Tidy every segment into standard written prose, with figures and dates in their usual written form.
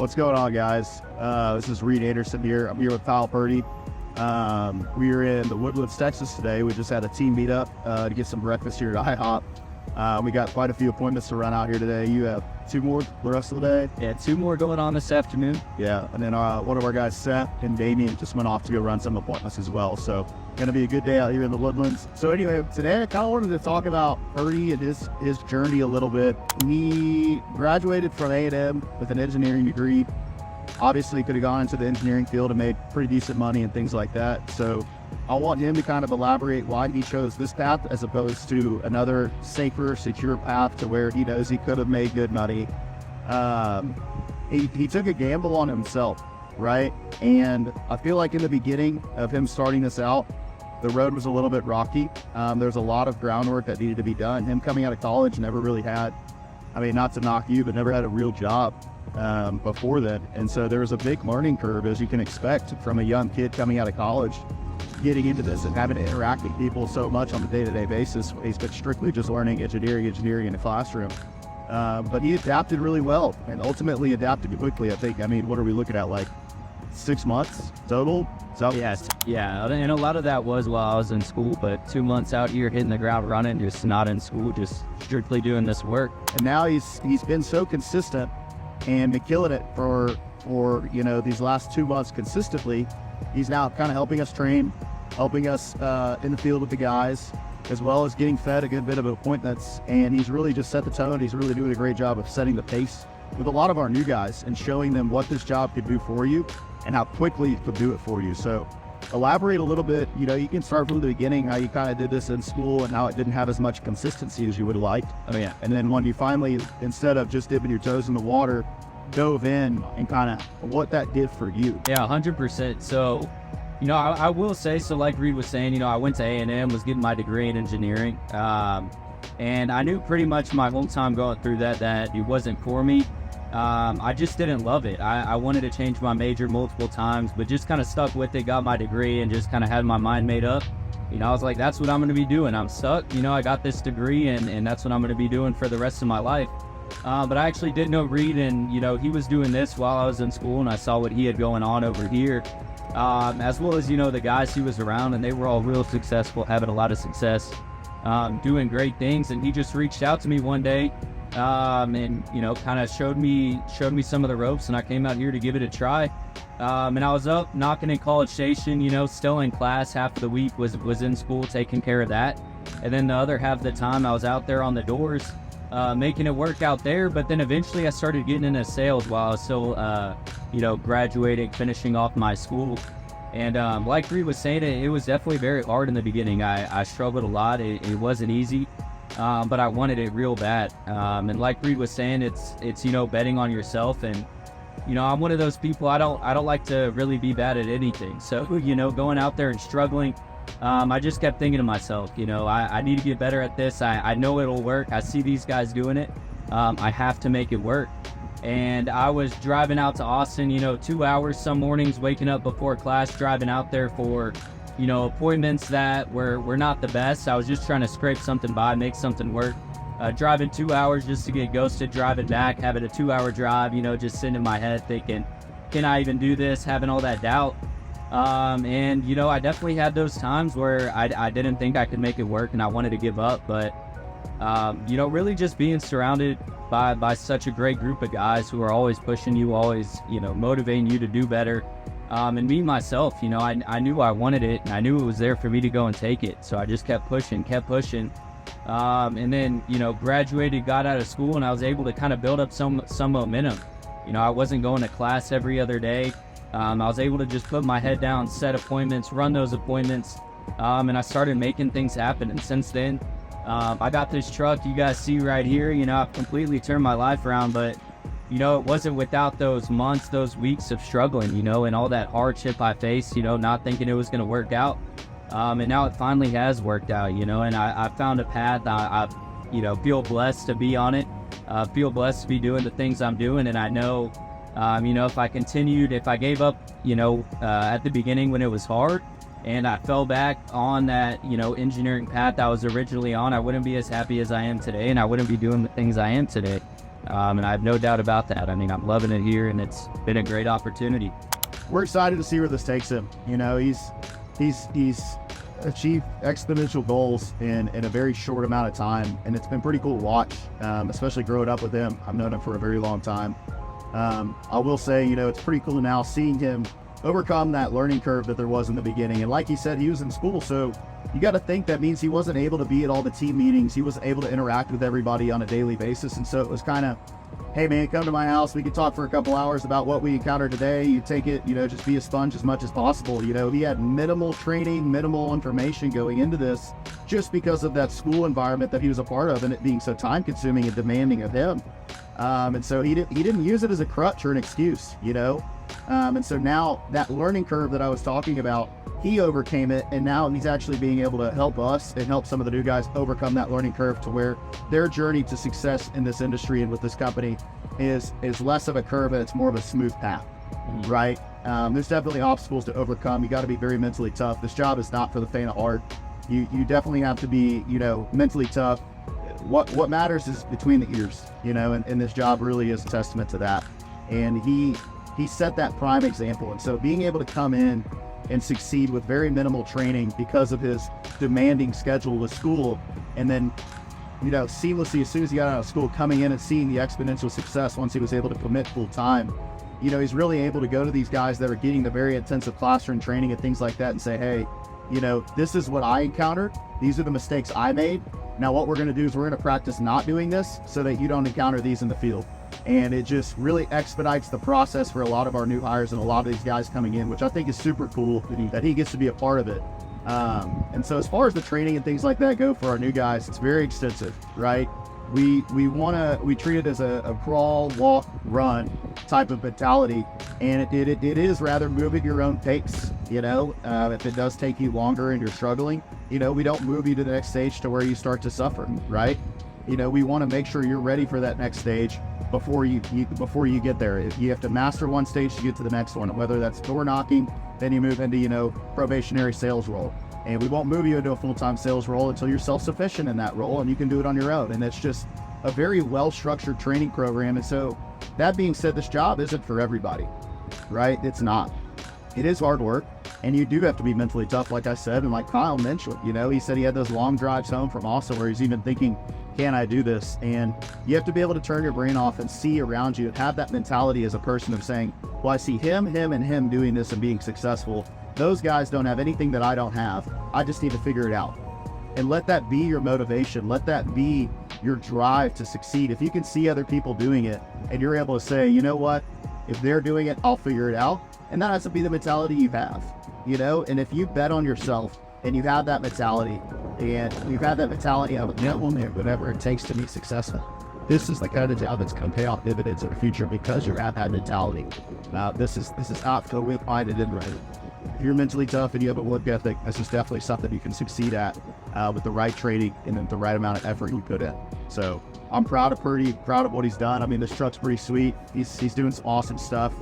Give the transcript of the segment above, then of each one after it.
What's going on, guys? This is Reed Anderson here. I'm here with Kyle Purdy. We are in the Woodlands, Texas today. We just had a team meetup to get some breakfast here at IHOP. We got quite a few appointments to run out here today. You have 2 more the rest of the day? Yeah, 2 more going on this afternoon. Yeah, and then one of our guys, Seth and Damien, just went off to go run some appointments as well. So going to be a good day out here in the Woodlands. So anyway, today I kind of wanted to talk about Purdy and his journey a little bit. He graduated from A&M with an engineering degree. Obviously could have gone into the engineering field and made pretty decent money and things like that. So I want him to kind of elaborate why he chose this path as opposed to another safer, secure path to where he knows he could have made good money. He took a gamble on himself, right? And I feel like in the beginning of him starting this out, the road was a little bit rocky. There's a lot of groundwork that needed to be done. Him coming out of college never really had, I mean, not to knock you, but never had a real job before then. And so there was a big learning curve, as you can expect from a young kid coming out of college, getting into this and having to interact with people so much on a day-to-day basis. He's been strictly just learning engineering in the classroom. But he adapted really well and ultimately adapted quickly, I think. I mean, what are we looking at, like 6 months total? So Yes, yeah, and a lot of that was while I was in school, but 2 months out here hitting the ground running, just not in school, just strictly doing this work. And now he's been so consistent and been killing it for these last 2 months consistently. He's now kind of helping us train, helping us in the field with the guys, as well as getting fed a good bit of appointments. And he's really just set the tone. He's really doing a great job of setting the pace with a lot of our new guys and showing them what this job could do for you and how quickly it could do it for you. So elaborate a little bit. You can start from the beginning, how you kind of did this in school and how it didn't have as much consistency as you would have liked. Oh yeah. And then when you finally, instead of just dipping your toes in the water, dove in and kind of what that did for you. Yeah, 100%. So, I will say, so like Reed was saying, I went to A&M, was getting my degree in engineering. And I knew pretty much my whole time going through that it wasn't for me. I just didn't love it. I wanted to change my major multiple times, but just kind of stuck with it, got my degree, and just kind of had my mind made up. I was like, that's what I'm going to be doing. I'm stuck. I got this degree, and that's what I'm going to be doing for the rest of my life. But I actually did know Reed, and he was doing this while I was in school, and I saw what he had going on over here, as well as the guys he was around, and they were all real successful, having a lot of success, doing great things. And he just reached out to me one day, and kind of showed me some of the ropes, and I came out here to give it a try. And I was up knocking in College Station, still in class. Half of the week was in school taking care of that, and then the other half of the time I was out there on the doors, making it work out there. But then eventually I started getting into sales while I was still graduating, finishing off my school. And like Reed was saying, it was definitely very hard in the beginning. I struggled a lot. It wasn't easy, but I wanted it real bad. And like Reed was saying, it's betting on yourself. And I'm one of those people, I don't like to really be bad at anything. So going out there and struggling, I just kept thinking to myself, I need to get better at this. I know it'll work. I see these guys doing it. I have to make it work. And I was driving out to Austin, 2 hours some mornings, waking up before class, driving out there for, appointments that were not the best. I was just trying to scrape something by, make something work. Driving 2 hours just to get ghosted, driving back, having a 2-hour drive, just sitting in my head thinking, can I even do this? Having all that doubt. And I definitely had those times where I didn't think I could make it work and I wanted to give up. But really just being surrounded by such a great group of guys who are always pushing you, always motivating you to do better. And me myself, I knew I wanted it, and I knew it was there for me to go and take it. So I just kept pushing. And then graduated, got out of school, and I was able to kind of build up some momentum. I wasn't going to class every other day. I was able to just put my head down, set appointments, run those appointments, and I started making things happen. And since then, I got this truck you guys see right here. I've completely turned my life around, but it wasn't without those months, those weeks of struggling, and all that hardship I faced, not thinking it was going to work out. And now it finally has worked out, and I found a path. I feel blessed to be on it, feel blessed to be doing the things I'm doing. And I know, if I continued, if I gave up, at the beginning when it was hard, and I fell back on that, engineering path I was originally on, I wouldn't be as happy as I am today, and I wouldn't be doing the things I am today. And I have no doubt about that. I mean, I'm loving it here, and it's been a great opportunity. We're excited to see where this takes him. You know, he's achieved exponential goals in a very short amount of time, and it's been pretty cool to watch, especially growing up with him. I've known him for a very long time. I will say, you know, it's pretty cool now seeing him overcome that learning curve that there was in the beginning. And like he said, he was in school, so you got to think that means he wasn't able to be at all the team meetings. He wasn't able to interact with everybody on a daily basis. And so it was kind of, hey man, come to my house. We can talk for a couple hours about what we encountered today. You take it, you know, just be a sponge as much as possible. You know, he had minimal training, minimal information going into this just because of that school environment that he was a part of and it being so time consuming and demanding of him. And so he didn't use it as a crutch or an excuse, you know? And so now that learning curve that I was talking about, he overcame it, and now he's actually being able to help us and help some of the new guys overcome that learning curve to where their journey to success in this industry and with this company is less of a curve and it's more of a smooth path, right? There's definitely obstacles to overcome. You got to be very mentally tough. This job is not for the faint of heart. You definitely have to be, you know, mentally tough. What matters is between the ears, you know, and this job really is a testament to that. And he set that prime example. And so being able to come in and succeed with very minimal training because of his demanding schedule with school, and then, you know, seamlessly as soon as he got out of school, coming in and seeing the exponential success once he was able to commit full time, you know, he's really able to go to these guys that are getting the very intensive classroom training and things like that and say, hey, you know, this is what I encountered. These are the mistakes I made. Now what we're going to do is we're going to practice not doing this so that you don't encounter these in the field. And it just really expedites the process for a lot of our new hires and a lot of these guys coming in, which I think is super cool that he gets to be a part of it. And so as far as the training and things like that go for our new guys, it's very extensive, right? We treat it as a crawl, walk, run type of mentality, and it is rather move at your own pace. You know, if it does take you longer and you're struggling, you know, we don't move you to the next stage to where you start to suffer, right? You know, we want to make sure you're ready for that next stage before you get there. If you have to master one stage to get to the next one, whether that's door knocking, then you move into, you know, probationary sales role. And we won't move you into a full-time sales role until you're self-sufficient in that role and you can do it on your own. And it's just a very well-structured training program. And so that being said, this job isn't for everybody, right? It's not. It is hard work, and you do have to be mentally tough, like I said. And like Kyle mentioned, you know, he said he had those long drives home from Austin where he's even thinking, can I do this? And you have to be able to turn your brain off and see around you and have that mentality as a person of saying, well, I see him, and him doing this and being successful. Those guys don't have anything that I don't have. I just need to figure it out. And let that be your motivation. Let that be your drive to succeed. If you can see other people doing it and you're able to say, you know what, if they're doing it, I'll figure it out. And that has to be the mentality you have, you know? And if you bet on yourself and you have that mentality, and you've had that mentality of, yeah, we'll do whatever it takes to be successful, this is the kind of job that's going to pay off dividends in the future because you have that mentality. This is not so we'll find it in right. If you're mentally tough and you have a work ethic, this is definitely something you can succeed at with the right training and the right amount of effort you put in. So I'm proud of Purdy, proud of what he's done. I mean, this truck's pretty sweet. He's doing some awesome stuff.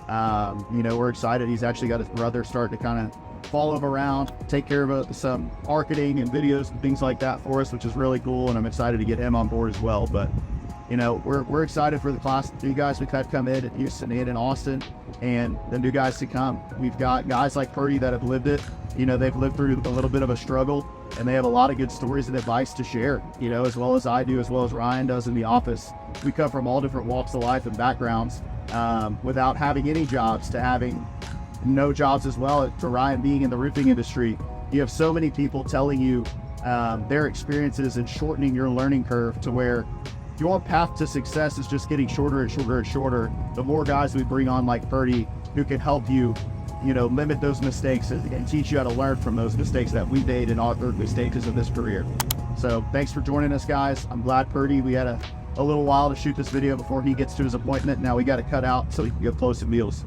You know, we're excited. He's actually got his brother starting to kind of follow him around, take care of some marketing and videos and things like that for us, which is really cool. And I'm excited to get him on board as well. But, you know, we're excited for the class of new guys we've had come in at Houston and in Austin, and the new guys to come. We've got guys like Purdy that have lived it. You know, they've lived through a little bit of a struggle, and they have a lot of good stories and advice to share, you know, as well as I do, as well as Ryan does in the office. We come from all different walks of life and backgrounds, without having any jobs to having no jobs as well, to Ryan being in the roofing industry. You have so many people telling you their experiences and shortening your learning curve to where your path to success is just getting shorter and shorter and shorter. The more guys we bring on like Purdy who can help you, you know, limit those mistakes and teach you how to learn from those mistakes that we made in our early stages of this career. So thanks for joining us, guys. I'm glad Purdy, we had a little while to shoot this video before he gets to his appointment. Now we got to cut out so he can go close some meals.